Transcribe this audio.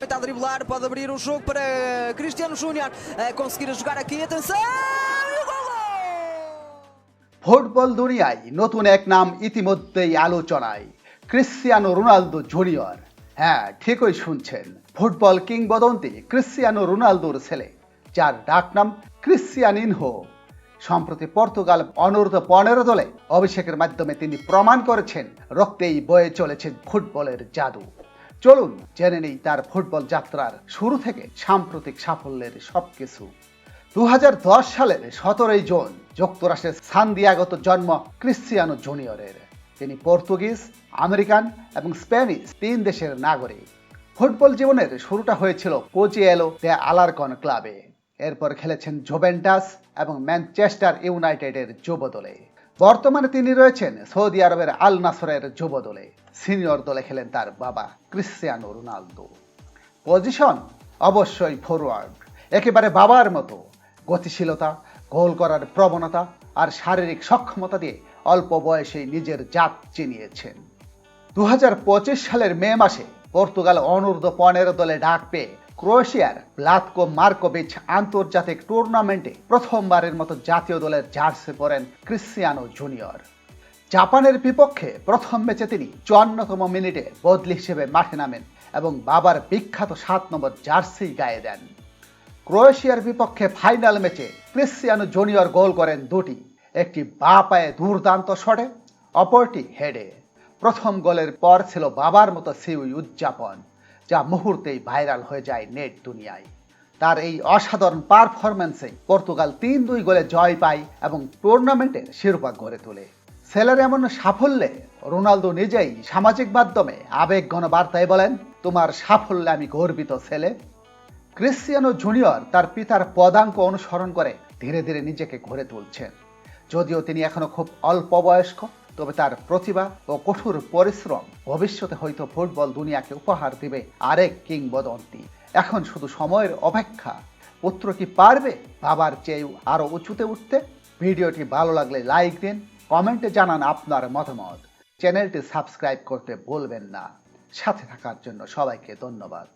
Está a driblar, pode abrir o jogo para Cristiano Júnior conseguir jogar aqui. Atenção! E o golo! Football দুনিয়ায় নতুন এক নাম ইতিমধ্যেই আলোচনায়, ক্রিশ্চিয়ানো রোনালদো জুনিয়র। হ্যাঁ, ঠিকই শুনছেন, ফুটবল কিংবদন্তি ক্রিশ্চিয়ানো রোনালদোর ছেলে, যার ডাকনাম ক্রিশ্চিয়ানিনহো। সম্প্রতি পর্তুগাল অনূর্ধ্ব-15 দলে অভিষেকের মাধ্যমে তিনি প্রমাণ করেছেন রক্তেই বয়ে চলেছে ফুটবলের জাদু। চলুন জেনে নেই তার ফুটবল যাত্রার শুরু থেকে সাম্প্রতিক সাফল্যের সবকিছু। 2010 সালের 17 জুন যুক্তরাষ্ট্রের সান্তিয়াগোতে জন্ম ক্রিশ্চিয়ানো জুনিয়রের। তিনি পর্তুগিজ, আমেরিকান এবং স্প্যানিশ 3 দেশের নাগরিক। ফুটবল জীবনের শুরুটা হয়েছিল পোচিয়েলো দে আলারকন ক্লাবে। এরপর খেলেছেন জুভেন্টাস এবং ম্যানচেস্টার ইউনাইটেডের যুব দলে। বর্তমানে তিনি রয়েছেন সৌদি আরবের আল নাসরের যুব দলে। সিনিয়র দলে খেলেন তার বাবা ক্রিশ্চিয়ানো রোনালদো। পজিশন অবশ্যই ফরওয়ার্ড, একেবারে বাবার মতো। গতিশীলতা, গোল করার প্রবণতা আর শারীরিক সক্ষমতা দিয়ে অল্প বয়সেই নিজের জাত চিনিয়েছেন। 2025 সালের মে মাসে পর্তুগাল অনূর্ধ্ব-15 দলে ডাক পেয়ে ক্রোয়েশিয়ার ভ্লাতকো মার্কোভিচ আন্তর্জাতিক টুর্নামেন্টে প্রথমবারের মতো জাতীয় দলের জার্সি পরেন ক্রিশ্চিয়ানো জুনিয়র। জাপানের বিপক্ষে প্রথম ম্যাচে তিনি 54তম মিনিটে বদলি হিসেবে মাঠে নামেন এবং বাবার বিখ্যাত 7 নম্বর জার্সি গায়ে দেন। ক্রোয়েশিয়ার বিপক্ষে ফাইনাল ম্যাচে ক্রিশ্চিয়ানো জুনিয়র গোল করেন দুটি, একটি বাঁ পায়ে দুর্দান্ত শটে, অপরটি হেডে। প্রথম গোলের পর ছিল বাবার মতো সিউই উদযাপন, যা মুহূর্তেই ভাইরাল হয়ে যায় নেট দুনিয়ায়। তার এই অসাধারণ পারফরম্যান্সে পর্তুগাল 3-2 গোলে জয় পায় এবং টুর্নামেন্টের শিরোপা গড়ে তোলে। ছেলের এমন সাফল্যে রোনালদো নিজেই সামাজিক মাধ্যমে আবেগঘন বার্তায় বলেন, তোমার সাফল্যে আমি গর্বিত ছেলে। ক্রিশ্চিয়ানো জুনিয়র তার পিতার পদাঙ্ক অনুসরণ করে ধীরে ধীরে নিজেকে গড়ে তুলছেন। যদিও তিনি এখনো খুব অল্প বয়স্ক, তবে তার প্রতিভা ও কঠোর পরিশ্রম ভবিষ্যতে হয়তো ফুটবল দুনিয়াকে উপহার দিবে আরেক কিংবদন্তি। এখন শুধু সময়ের অপেক্ষা। পুত্র কি পারবে বাবার চেয়ে আরো উঁচুতে উঠতে? ভিডিওটি ভালো লাগলে লাইক দিন, কমেন্টে জানান আপনার মতামত। চ্যানেলটি সাবস্ক্রাইব করতে ভুলবেন না। সাথে থাকার জন্য সবাইকে ধন্যবাদ।